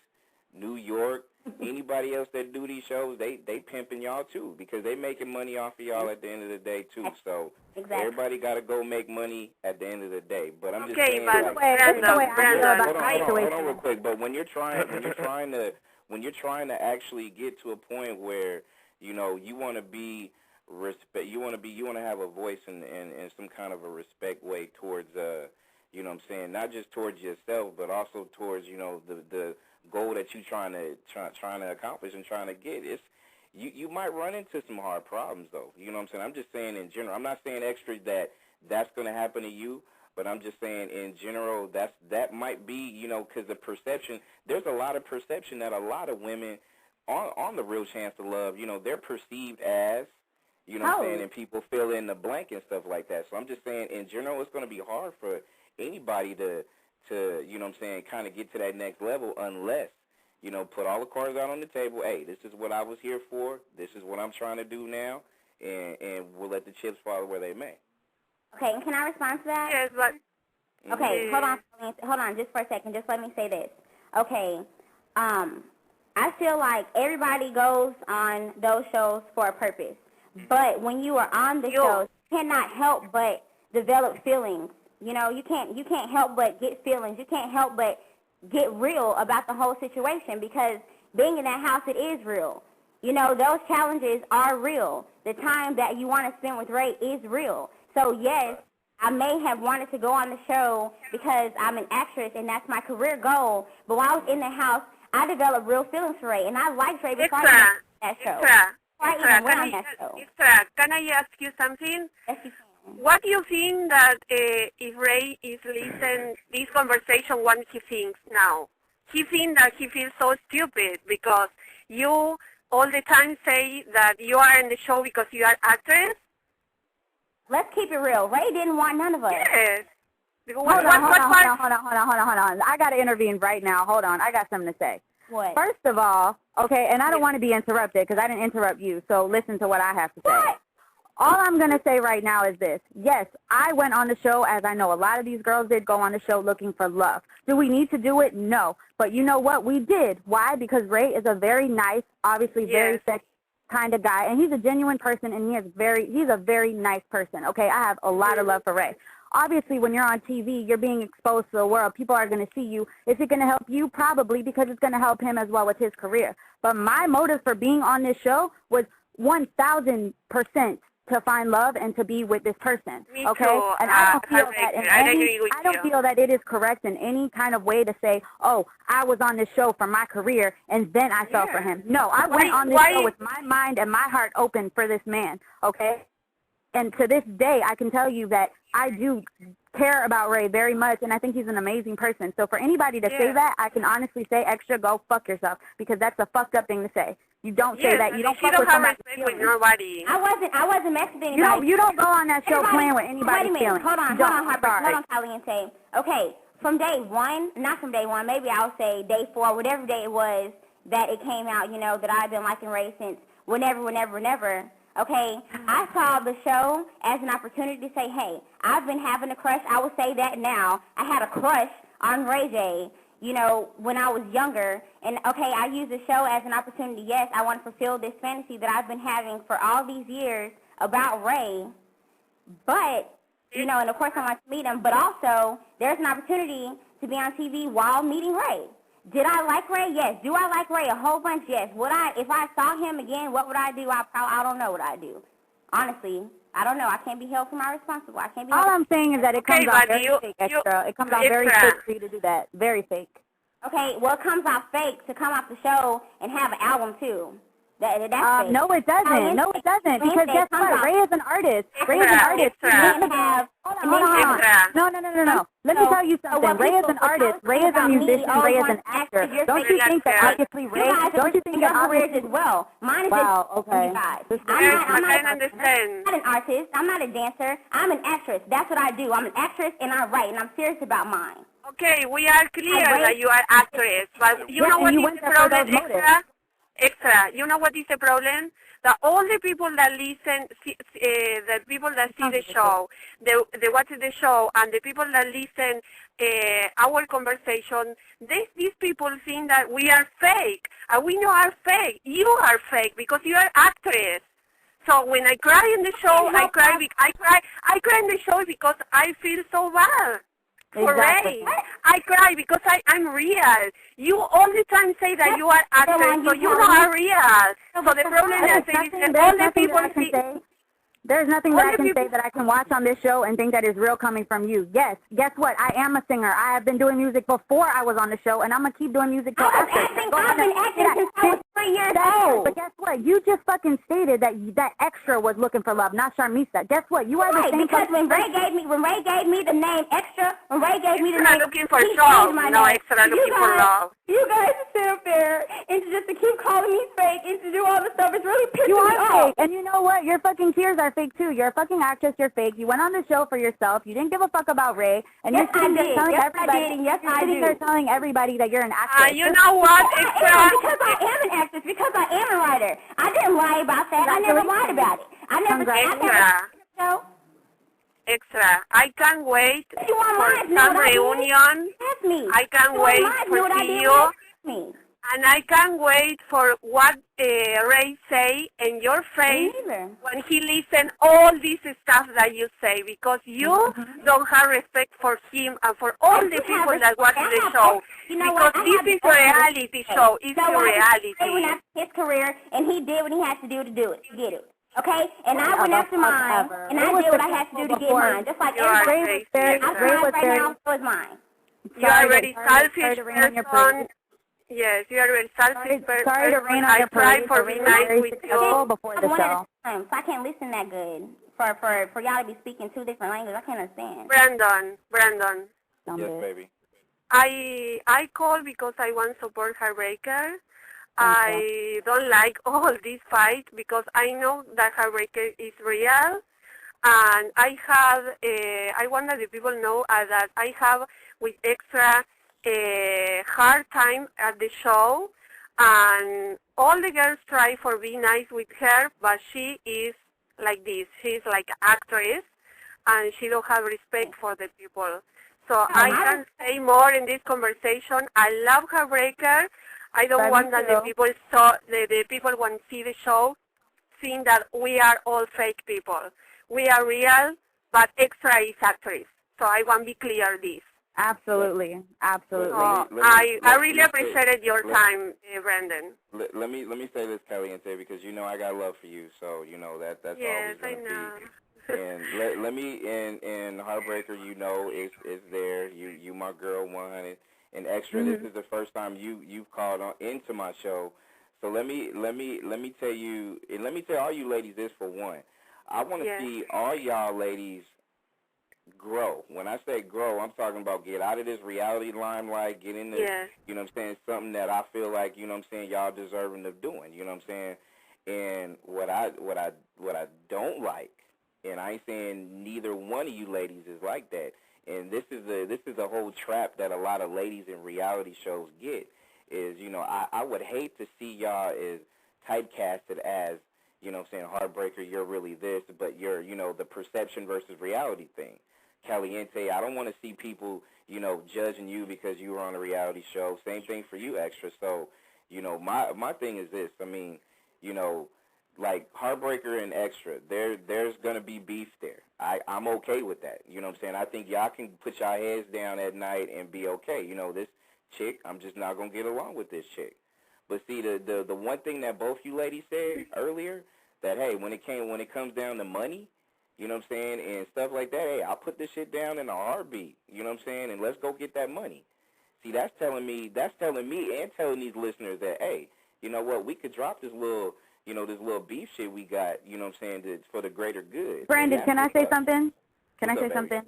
New York, anybody else that do these shows, they pimping y'all too, because they making money off of y'all at the end of the day too. So everybody got to go make money at the end of the day. But I'm just saying, but hold Brandon, on real quick. But when you're trying to actually get to a point where you want to be you want to have a voice in some kind of a respect way towards not just towards yourself, but also towards the goal that you're trying to accomplish and trying to get. You might run into some hard problems though. You know what I'm saying? I'm just saying in general. I'm not saying extra that's going to happen to you, but I'm just saying in general that might be, because the perception, there's a lot of perception that a lot of women on the Real Chance to Love, they're perceived as, what I'm saying, and people fill in the blank and stuff like that. So I'm just saying in general, it's going to be hard for anybody to what I'm saying, kind of get to that next level unless, put all the cards out on the table. Hey, this is what I was here for. This is what I'm trying to do now, and we'll let the chips fall where they may. Okay, and can I respond to that? Yes, but... Okay, hold on just for a second. Just let me say this. Okay, I feel like everybody goes on those shows for a purpose. But when you are on the shows, you cannot help but develop feelings. You can't help but get feelings. You can't help but get real about the whole situation, because being in that house, it is real. Those challenges are real. The time that you want to spend with Ray is real. So, yes, I may have wanted to go on the show because I'm an actress and that's my career goal. But while I was in the house, I developed real feelings for Ray, and I liked Ray before I Extra, even that show. Extra, can I ask you something? Yes, you can. What do you think that if Ray is listening this conversation, what he thinks now? He thinks that he feels so stupid because you all the time say that you are in the show because you are actress? Let's keep it real. Ray didn't want none of us. Yes. Hold on. I got to intervene right now. Hold on. I got something to say. What? First of all, okay, and I don't want to be interrupted because I didn't interrupt you, so listen to what I have to say. What? All I'm going to say right now is this. Yes, I went on the show, as I know a lot of these girls did, go on the show looking for love. Do we need to do it? No. But you know what? We did. Why? Because Ray is a very nice, obviously very sexy kind of guy, and he's a genuine person, and he's a very nice person, okay? I have a lot of love for Ray. Obviously, when you're on TV, you're being exposed to the world. People are going to see you. Is it going to help you? Probably, because it's going to help him as well with his career. But my motive for being on this show was 1,000% to find love and to be with this person. Me okay? Too. And I don't feel that I don't feel that it is correct in any kind of way to say, oh, I was on this show for my career and then I fell for him. No, I went on this show with my mind and my heart open for this man, okay? And to this day, I can tell you that I do care about Ray very much, and I think he's an amazing person. So for anybody to say that, I can honestly say, Extra, go fuck yourself, because that's a fucked up thing to say. You don't say that. You don't fuck with somebody's feelings. I wasn't messing with anybody. You don't go on that show playing with anybody's feelings. Hold on, Callie, and say, okay, from day one, not from day one, maybe I'll say day 4, whatever day it was that it came out, you know, that I've been liking Ray since whenever. Okay, I saw the show as an opportunity to say, hey, I've been having a crush. I will say that now. I had a crush on Ray J, you know, when I was younger. And, okay, I use the show as an opportunity. Yes, I want to fulfill this fantasy that I've been having for all these years about Ray. But, you know, and, of course, I want to meet him. But also, there's an opportunity to be on TV while meeting Ray. Did I like Ray? Yes. Do I like Ray? A whole bunch? Yes. If I saw him again, what would I do? I don't know what I'd do. Honestly, I don't know. I can't be held for my responsible. I can't be. All I'm saying is that it comes off very fake, Extra. It comes off very fake for you to do that. Very fake. Okay. Well, it comes off fake to come off the show and have an album too. That's fake. No, it doesn't. No, it doesn't. Because guess what? Ray is an artist. Ray is an artist. Hold on. No. Let me tell you something. Ray is an artist. Ray is a musician. Ray is an actor. Don't you think that obviously Ray? Don't you think that obviously as well? Mine is okay. I'm not an artist. I'm not a dancer. I'm an actress. That's what I do. I'm an actress and I write, and I'm serious about mine. Okay, we are clear that you are actress, but you know what is the problem, Extra? You know what is the problem? That all the people that listen, the people that see the show, they watch the show, and the people that listen our conversation, these people think that we are fake, and we know are fake. You are fake because you are actress. So when I cry in the show, I cry in the show because I feel so bad. For Ray. I cry because I'm real. You all the time say that you are actress, so you are real. So the problem is that all the people see... There's nothing that I can say that I can watch on this show and think that is real coming from you. Yes, guess what? I am a singer. I have been doing music before I was on the show, and I'm going to keep doing music till after. I've been acting since I was 3 years old. But guess what? You just fucking stated that Extra was looking for love, not Sharmisa. Guess what? You are the same because when Ray gave me the name Extra, when Ray gave me the name, looking for love. No, Extra looking for love. You guys sit up there and just to keep calling me fake and to do all this stuff, it's really pissing me off. Fake. And you know what? Your fucking tears are fake too. You're a fucking actress. You're fake. You went on the show for yourself. You didn't give a fuck about Ray. And you're sitting there telling everybody. You're sitting there telling everybody that you're an actress. You know what? Extra. Because I am an actress. Because I am a writer. I didn't lie about that. I never lied about it. I never. Extra. I can't wait for some reunion. I can't wait for see you. And I can't wait for what Ray say in your face when he listen all this stuff that you say, because you don't have respect for him and for all the people that watch the show. Because this is a reality show. It's a reality. Ray went after his career, and he did what he had to do to get it. Okay? And I went after mine, and I did what I had to do to get mine. Just like everybody. I'm right now, so is mine. You are a very selfish person. Yes, you are a selfish person. Sorry to rain on I your try parade. for being nice with you. Before the One at show. a time, so I can't listen that good. For y'all to be speaking two different languages, I can't understand. Brandon. Yes, baby. I call because I want to support Heartbreaker. I don't like all this fight because I know that Heartbreaker is real, and I want that the people know that I have with extra hard time at the show, and all the girls try for be nice with her, but she is like this. She's like actress, and she don't have respect for the people. So I can say more in this conversation. I love Heartbreaker. I don't want that the people the people want to see the show, seeing that we are all fake people. We are real, but extra is actress. So I want to be clear this. Absolutely. I really appreciated your time, Brandon. Let me say this, Caliente, because you know I got love for you. So you know that's yes, always going to I know. be. And let me and Heartbreaker, you know, is there. You my girl 100 and extra. This is the first time you've called on into my show. So let me tell you, and let me tell all you ladies this for one. I want to see all y'all ladies grow. When I say grow, I'm talking about get out of this reality limelight, get into, you know what I'm saying, something that I feel like, you know what I'm saying, y'all deserving of doing, you know what I'm saying? And what I don't like, and I ain't saying neither one of you ladies is like that. And this is a whole trap that a lot of ladies in reality shows get. Is, you know, I would hate to see y'all as typecasted as, you know what I'm saying, Heartbreaker, you're really this, but you're, you know, the perception versus reality thing. Caliente, I don't want to see people, you know, judging you because you were on a reality show. Same thing for you, Extra. So, you know, my thing is this. I mean, you know, like Heartbreaker and Extra, there's going to be beef there. I'm okay with that. You know what I'm saying? I think y'all can put y'all heads down at night and be okay. You know, this chick, I'm just not going to get along with this chick. But see, the one thing that both you ladies said earlier, that, hey, when it comes down to money, you know what I'm saying, and stuff like that, hey, I'll put this shit down in a heartbeat, you know what I'm saying, and let's go get that money. See, that's telling me and telling these listeners that, hey, you know what, we could drop this little beef shit we got, you know what I'm saying, for the greater good. Brandon, can I say something? Can I say something?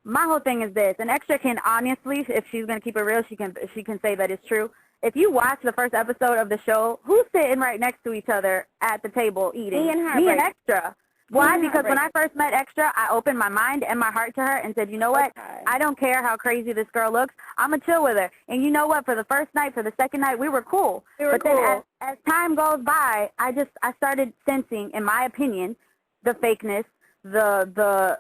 My whole thing is this, and Extra can honestly, if she's going to keep it real, she can say that it's true. If you watch the first episode of the show, who's sitting right next to each other at the table eating? Me and her. Me and Extra. Why? Because when I first met Extra, I opened my mind and my heart to her and said, you know what? I don't care how crazy this girl looks. I'm going to chill with her. And you know what? For the first night, for the second night, we were cool. But then as time goes by, I started sensing, in my opinion, the fakeness, the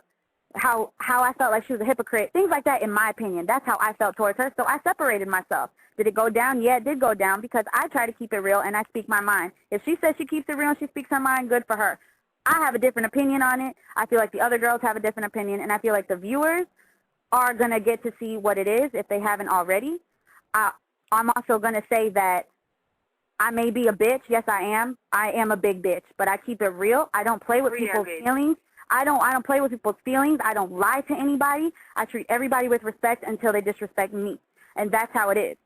how I felt like she was a hypocrite, things like that, in my opinion. That's how I felt towards her. So I separated myself. Did it go down? Yeah, it did go down because I try to keep it real and I speak my mind. If she says she keeps it real and she speaks her mind, good for her. I have a different opinion on it. I feel like the other girls have a different opinion, and I feel like the viewers are going to get to see what it is if they haven't already. I'm also going to say that I may be a bitch. Yes, I am. I am a big bitch, but I keep it real. I don't play with people's feelings. I don't play with people's feelings. I don't lie to anybody. I treat everybody with respect until they disrespect me, and that's how it is.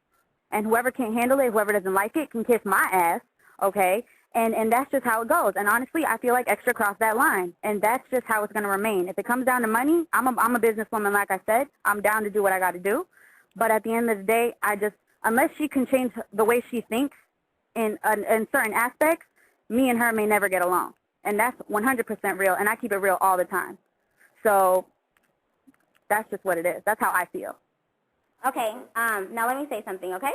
And whoever can't handle it, whoever doesn't like it, can kiss my ass, okay? And that's just how it goes. And honestly, I feel like Extra crossed that line, and that's just how it's going to remain. If it comes down to money, I'm a businesswoman, like I said. I'm down to do what I got to do. But at the end of the day, unless she can change the way she thinks in certain aspects, me and her may never get along. And that's 100% real, and I keep it real all the time. So that's just what it is. That's how I feel. Okay, now let me say something, okay?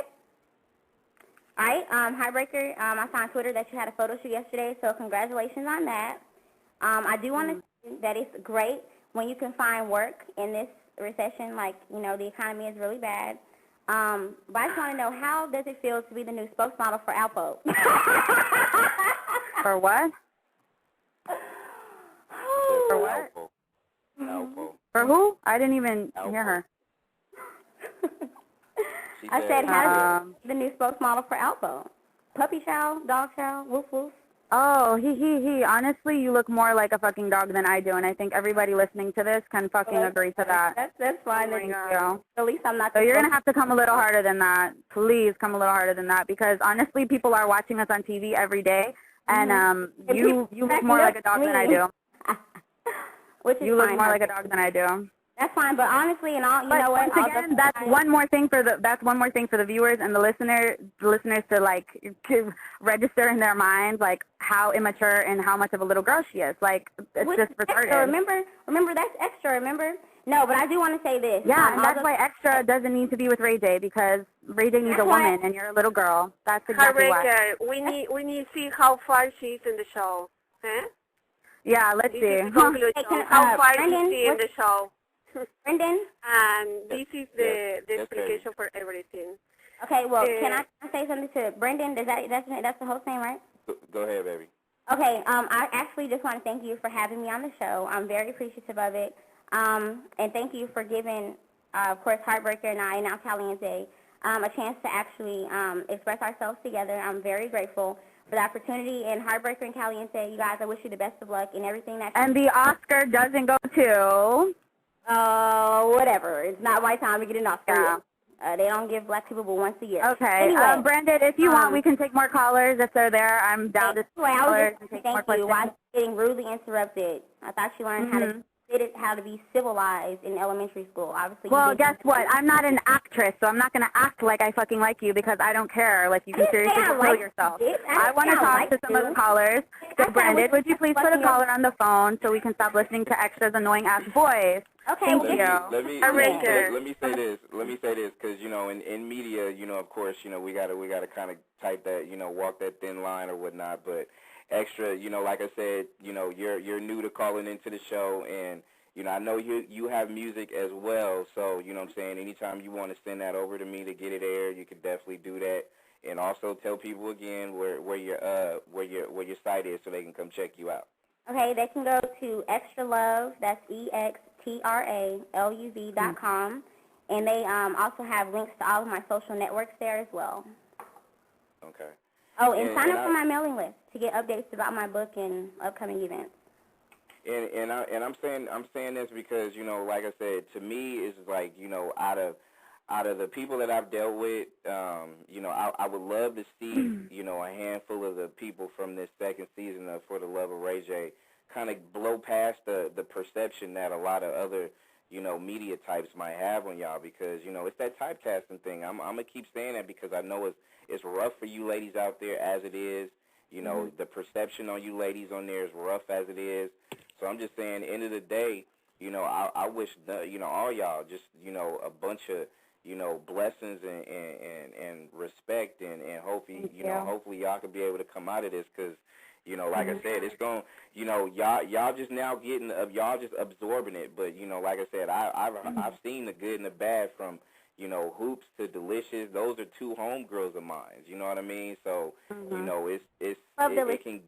All right, Heartbreaker, I saw on Twitter that you had a photo shoot yesterday, so congratulations on that. I do want to say that it's great when you can find work in this recession, like, you know, the economy is really bad. But I just want to know, how does it feel to be the new spokesmodel for Alpo? For what? For what? Alpo. For who? I didn't even hear her. I said, how does the new spokesmodel for Alpo? Puppy chow, dog chow, woof woof. Oh, he. Honestly, you look more like a fucking dog than I do, and I think everybody listening to this can fucking agree to that. That's fine. Thank you. At least I'm not. So you're going to have to come a little harder than that. Please come a little harder than that, because honestly, people are watching us on TV every day, and you look more like a dog than I do. You look more like a dog than I do. That's fine, but honestly, and all, you know what? Once again, that's one more thing for the viewers and the listeners to like to register in their minds, like how immature and how much of a little girl she is. Like it's just retarded. Remember that's extra. Remember? No, but I do want to say this. Yeah, and that's why extra doesn't need to be with Ray J, because Ray J needs a woman, and you're a little girl. That's exactly why. We need to see how far she's in the show. Huh? Yeah, let's see. How far is she in the show? Brendan? And this is the explication for everything. Okay, well, can I say something to Brendan? That's the whole thing, right? Go ahead, baby. Okay, I actually just want to thank you for having me on the show. I'm very appreciative of it. And thank you for giving, of course, Heartbreaker and I, now Caliente, a chance to actually express ourselves together. I'm very grateful for the opportunity. And Heartbreaker and Caliente, you guys, I wish you the best of luck in everything that. And the Oscar doesn't go to. Whatever. It's not my time to get an Oscar. Yeah. They don't give black people but once a year. Okay. Anyway, Brandon, if you want, we can take more callers if they're there. I'm down to take callers and take more questions. I was getting rudely interrupted. I thought you learned how to be civilized in elementary school. Obviously. Well, guess what? I'm not an actress, so I'm not going to act like I fucking like you, because I don't care. Like, you can seriously kill yourself. I want to talk to some of the callers. So, Brandon, would you please put a caller on the phone so we can stop listening to Extra's annoying-ass voice? Okay. Thank you. Let me say this, because in media, of course, we gotta kind of type that, walk that thin line or whatnot. But Extra, like I said, you're new to calling into the show, and I know you have music as well. So what I'm saying, anytime you want to send that over to me to get it aired, you can definitely do that. And also tell people again where your site is so they can come check you out. Okay, they can go to Extra Love. That's EXTRALUV.com, and they also have links to all of my social networks there as well. Okay. Oh, and sign up for my mailing list to get updates about my book and upcoming events. And I'm saying this because like I said, to me it's like out of the people that I've dealt with, I would love to see a handful of the people from this second season of For the Love of Ray J kind of blow past the perception that a lot of other media types might have on y'all, because it's that typecasting thing. I'm gonna keep saying that because I know it's rough for you ladies out there as it is. The perception on you ladies on there is rough as it is. So I'm just saying, end of the day, I wish all y'all just a bunch of blessings and respect, and hopefully hopefully y'all can be able to come out of this, because like I said, it's going y'all just now getting y'all just absorbing it, but like I said, I've seen the good and the bad, from Hoops to Delicious. Those are two homegirls of mine. You know what I mean? So it can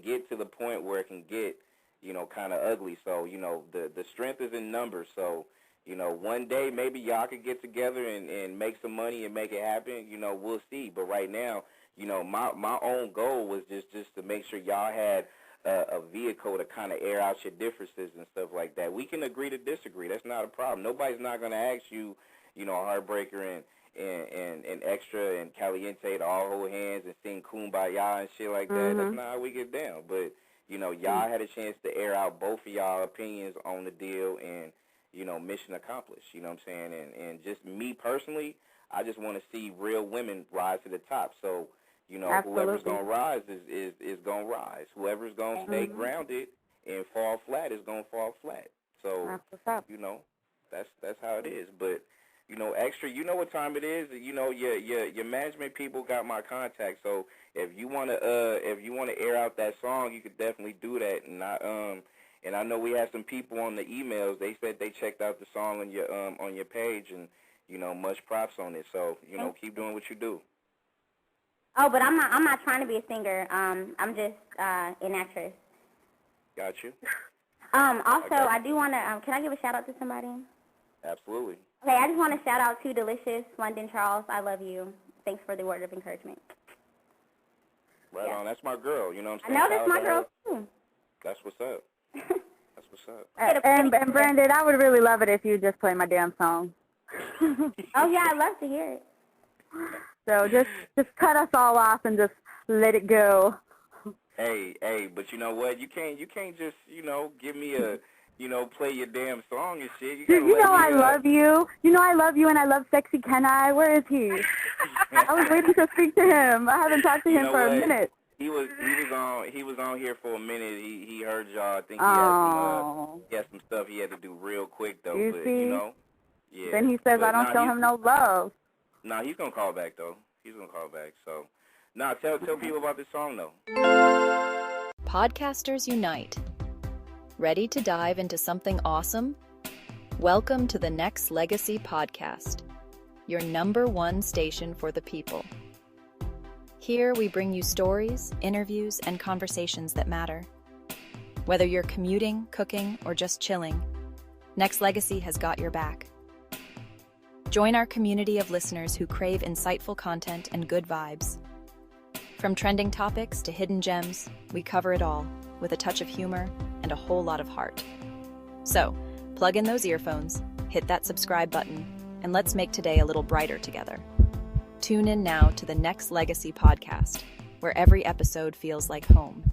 get to the point where it can get kind of ugly. So the strength is in numbers. So one day maybe y'all could get together and make some money and make it happen. We'll see. But right now, my own goal was just to make sure y'all had a vehicle to kind of air out your differences and stuff like that. We can agree to disagree. That's not a problem. Nobody's not going to ask you, Heartbreaker and Extra and Caliente to all hold hands and sing Kumbaya and shit like that. That's not how we get down. But, y'all had a chance to air out both of y'all opinions on the deal, and, mission accomplished. You know what I'm saying? And just me personally, I just want to see real women rise to the top. So, whoever's going to rise is going to rise. Whoever's going to stay grounded and fall flat is going to fall flat. So, that's how it is. But, Extra, what time it is. Your management people got my contact. So if you wanna air out that song, you could definitely do that. And I know we had some people on the emails. They said they checked out the song on your page, and much props on it. So keep doing what you do. Oh, but I'm not trying to be a singer. I'm just an actress. Got you. Also, I do want to. Can I give a shout out to somebody? Absolutely. Okay, I just want to shout out to Delicious, London Charles. I love you. Thanks for the word of encouragement. Right Yeah. on. That's my girl. You know what I I'm saying? know that's Shout my out to girl her. too. That's what's up. That's what's up. And Brandon, I would really love it if you just play my damn song. Oh yeah, I'd love to hear it. So just cut us all off and just let it go. Hey, but you know what? You can't just, give me a, play your damn song and shit. You gotta You let know me, I love you. You know I love you and I love Sexy Kenai. Where is he? I was waiting to speak to him. I haven't talked to him for a minute. He was on here for a minute. He heard y'all. I think he had some stuff he had to do real quick though. You but see? yeah. Then he says I don't show him no love. Nah, he's gonna call back though. He's gonna call back. So, tell people about this song though. Podcasters unite. Ready to dive into something awesome? Welcome to the Nexxlegacy podcast, your #1 station for the people. Here we bring you stories, interviews, and conversations that matter. Whether you're commuting, cooking, or just chilling, Nexxlegacy has got your back. Join our community of listeners who crave insightful content and good vibes. From trending topics to hidden gems, we cover it all with a touch of humor and a whole lot of heart. So, plug in those earphones, hit that subscribe button, and let's make today a little brighter together. Tune in now to the Nexxlegacy podcast, where every episode feels like home.